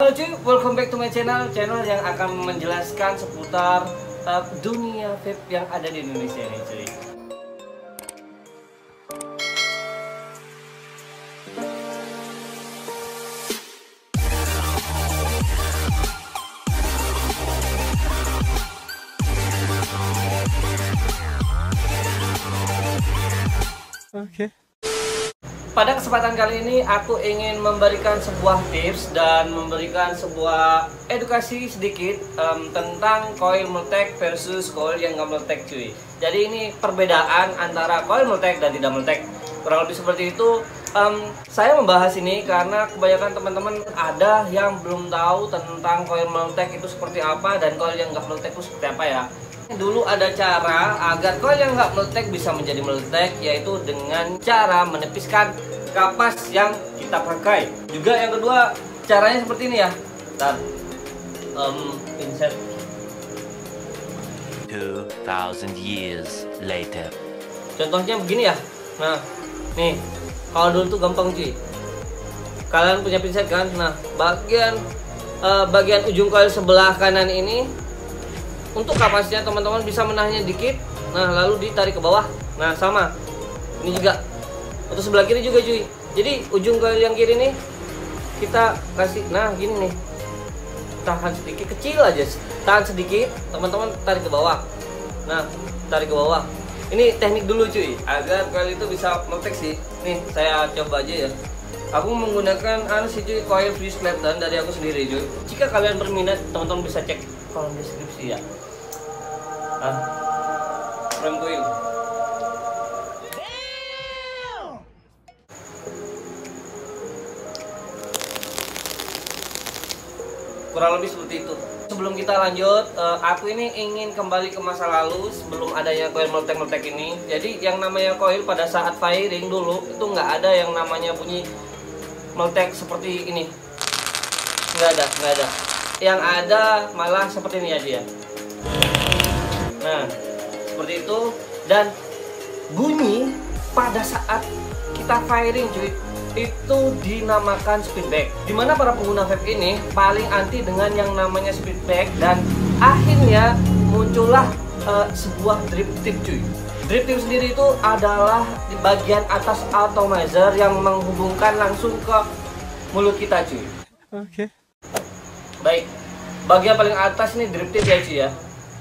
Halo cuy, welcome back to my channel yang akan menjelaskan seputar dunia vape yang ada di Indonesia nih cuy. Oke. Pada kesempatan kali ini aku ingin memberikan sebuah tips dan memberikan sebuah edukasi sedikit tentang coil meletek versus coil yang nggak meletek cuy. Jadi ini perbedaan antara coil meletek dan tidak meletek. Kurang lebih seperti itu. Saya membahas ini karena kebanyakan teman-teman ada yang belum tahu tentang coil meletek itu seperti apa dan coil yang nggak meletek itu seperti apa ya. Dulu ada cara agar coil yang nggak meletek bisa menjadi meletek, yaitu dengan cara menepiskan kapas yang kita pakai. Juga yang kedua caranya seperti ini ya. Ntar, insert 2000 years later. Contohnya begini ya. Nah, nih kalau dulu tuh gampang cuy. Kalian punya pinset kan? Nah, bagian ujung coil sebelah kanan ini untuk kapasnya teman-teman bisa menahannya dikit. Nah, lalu ditarik ke bawah. Nah, sama. Ini juga. Untuk sebelah kiri juga cuy. Jadi ujung coil yang kiri nih kita kasih, nah gini nih. Tahan sedikit, kecil aja. Tahan sedikit, teman-teman tarik ke bawah. Nah, tarik ke bawah. Ini teknik dulu cuy, agar coil itu bisa meletek sih. Nih, saya coba aja ya. Aku menggunakan cuy, coil freeze flatten dari aku sendiri cuy. Jika kalian berminat, teman-teman bisa cek kolom deskripsi ya. Nah, frame coil. Kurang lebih seperti itu. Sebelum kita lanjut, aku ini ingin kembali ke masa lalu sebelum adanya coil meletek-meletek ini. Jadi yang namanya coil pada saat firing dulu itu nggak ada yang namanya bunyi meletek seperti ini. Nggak ada. Yang ada malah seperti ini aja ya. Nah, seperti itu. Dan bunyi pada saat kita firing cuy, itu dinamakan speedback. Dimana para pengguna vape ini paling anti dengan yang namanya speedback, dan akhirnya muncullah sebuah drip tip cuy. Drip tip sendiri itu adalah di bagian atas atomizer yang menghubungkan langsung ke mulut kita cuy. Oke. Baik, bagian paling atas ini drip tip ya cuy ya.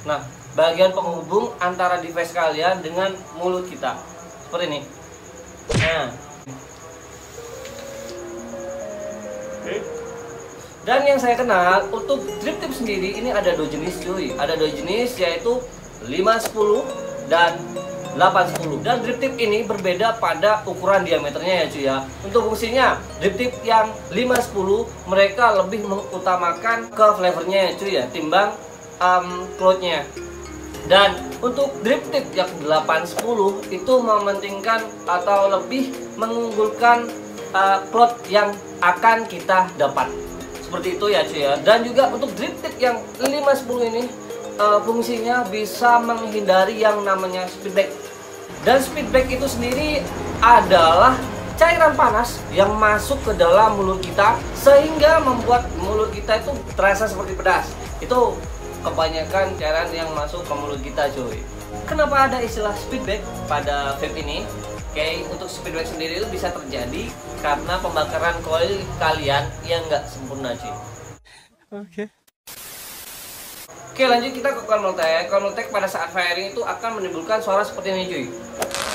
Nah, bagian penghubung antara device kalian dengan mulut kita seperti ini. Nah, dan yang saya kenal untuk drip tip sendiri ini ada dua jenis cuy. Ada dua jenis, yaitu 510 dan 810. Dan drip tip ini berbeda pada ukuran diameternya ya cuy ya. Untuk fungsinya, drip tip yang 510 mereka lebih mengutamakan ke flavornya ya cuy ya, timbang cloudnya. Dan untuk drip tip yang 810 itu mementingkan atau lebih mengunggulkan cloud yang akan kita dapat. Seperti itu ya cuy ya. Dan juga untuk drip tip yang 510 ini fungsinya bisa menghindari yang namanya speedback. Dan speedback itu sendiri adalah cairan panas yang masuk ke dalam mulut kita sehingga membuat mulut kita itu terasa seperti pedas. Itu kebanyakan cairan yang masuk ke mulut kita cuy. Kenapa ada istilah speedback pada vape ini? Oke, untuk speedback sendiri itu bisa terjadi karena pembakaran coil kalian yang nggak sempurna cuy. Oke. Oke, lanjut kita ke coil meletek. Coil meletek pada saat firing itu akan menimbulkan suara seperti ini cuy.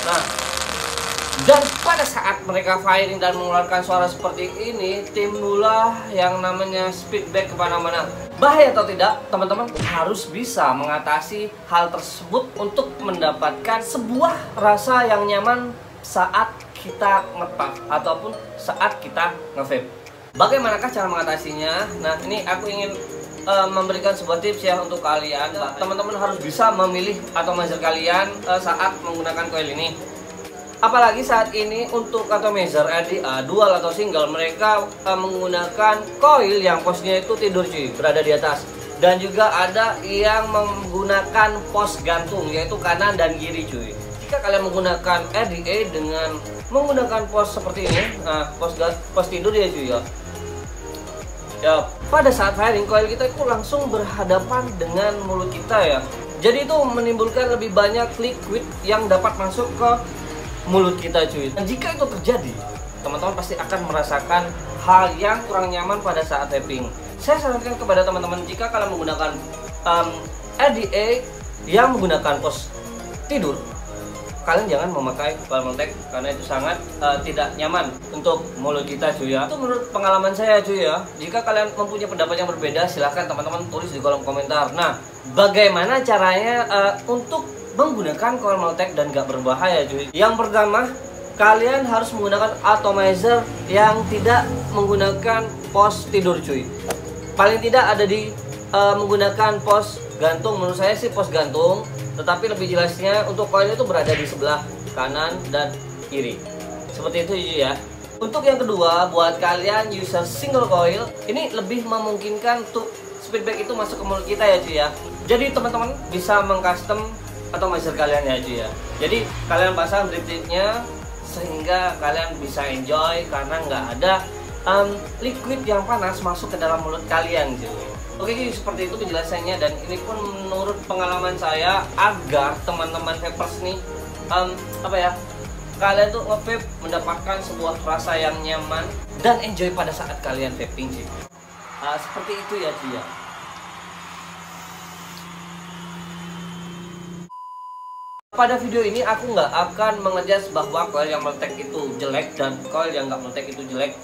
Nah, dan pada saat mereka firing dan mengeluarkan suara seperti ini, timbullah yang namanya speedback kemana-mana. Bahaya atau tidak, teman-teman harus bisa mengatasi hal tersebut untuk mendapatkan sebuah rasa yang nyaman saat kita nge-puff ataupun saat kita nge-vape. Bagaimanakah cara mengatasinya? Nah, ini aku ingin memberikan sebuah tips ya untuk kalian. Teman-teman harus bisa memilih atomizer kalian saat menggunakan coil ini. Apalagi saat ini untuk atomizer RDA dual atau single, mereka menggunakan coil yang posnya itu tidur cuy, berada di atas. Dan juga ada yang menggunakan pos gantung, yaitu kanan dan kiri cuy. Jika kalian menggunakan RDA dengan menggunakan pos seperti ini, nah pos tidur ya cuy ya. Ya, pada saat firing coil kita itu langsung berhadapan dengan mulut kita ya. Jadi itu menimbulkan lebih banyak liquid yang dapat masuk ke mulut kita cuy. Dan jika itu terjadi, teman-teman pasti akan merasakan hal yang kurang nyaman pada saat vaping. Saya sarankan kepada teman-teman jika kalian menggunakan RDA yang menggunakan pos tidur, kalian jangan memakai coil Mltek karena itu sangat tidak nyaman untuk mulut kita cuy ya. Itu menurut pengalaman saya cuy ya. Jika kalian mempunyai pendapat yang berbeda, silahkan teman-teman tulis di kolom komentar. Nah, bagaimana caranya untuk menggunakan coil Mltek dan gak berbahaya cuy? Yang pertama, kalian harus menggunakan atomizer yang tidak menggunakan pos tidur cuy. Paling tidak ada di menggunakan pos gantung. Menurut saya sih pos gantung, tetapi lebih jelasnya untuk coil itu berada di sebelah kanan dan kiri. Seperti itu ya. Untuk yang kedua, buat kalian user single coil, ini lebih memungkinkan untuk speedback itu masuk ke mulut kita ya cuy ya. Jadi teman-teman bisa mengcustom atomizer kalian ya cuy ya. Jadi kalian pasang drip tip-nya sehingga kalian bisa enjoy karena nggak ada liquid yang panas masuk ke dalam mulut kalian cuy. Oke, jadi seperti itu penjelasannya, dan ini pun menurut pengalaman saya agar teman-teman vapers nih kalian tuh nge-vape mendapatkan sebuah rasa yang nyaman dan enjoy pada saat kalian vaping sih. Seperti itu ya cuy ya. Pada video ini aku nggak akan mengejas bahwa coil yang Mltek itu jelek dan coil yang nggak Mltek itu jelek.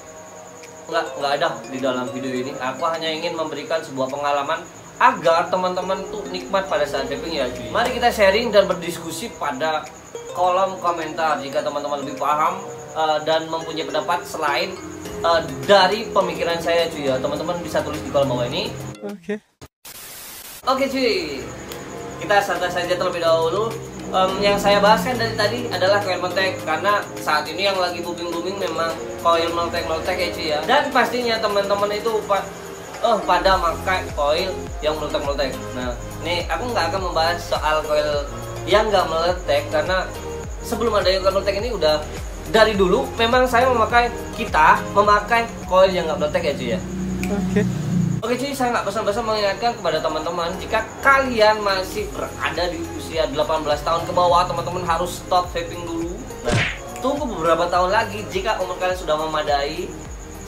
Nggak ada di dalam video ini. Aku hanya ingin memberikan sebuah pengalaman agar teman-teman tuh nikmat pada saat vaping ya cuy. Mari kita sharing dan berdiskusi pada kolom komentar jika teman-teman lebih paham dan mempunyai pendapat selain dari pemikiran saya cuy ya. Teman-teman bisa tulis di kolom bawah ini. Oke cuy, kita santai saja terlebih dahulu. Yang saya bahaskan dari tadi adalah coil Mltek karena saat ini yang lagi booming memang coil Mltek ya cuy ya. Dan pastinya teman-teman itu pada pakai coil yang Mltek. Nah, ini aku nggak akan membahas soal coil yang nggak Mltek karena sebelum ada yang Mltek ini udah dari dulu memang saya memakai coil yang nggak Mltek ya cuy ya. Oke cuy, saya nggak bosan-bosan mengingatkan kepada teman-teman, jika kalian masih berada di usia 18 tahun ke bawah, teman-teman harus stop vaping dulu. Nah, tunggu beberapa tahun lagi, jika umur kalian sudah memadai,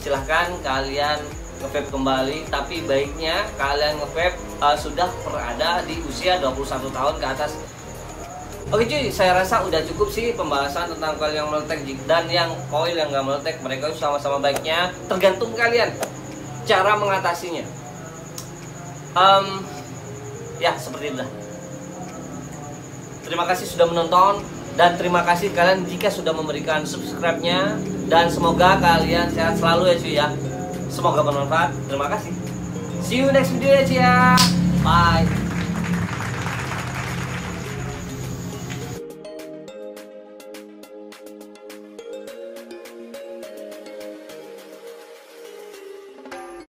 silahkan kalian nge-vape kembali. Tapi baiknya kalian nge-vape sudah berada di usia 21 tahun ke atas. Oke cuy, saya rasa udah cukup sih pembahasan tentang coil yang Mltek dan yang coil yang nggak Mltek. Mereka sama-sama baiknya, tergantung kalian cara mengatasinya. Ya seperti itu. Terima kasih sudah menonton, dan terima kasih kalian jika sudah memberikan subscribe-nya, dan semoga kalian sehat selalu ya cuy ya. Semoga bermanfaat. Terima kasih. See you next video ya cuy ya. Bye.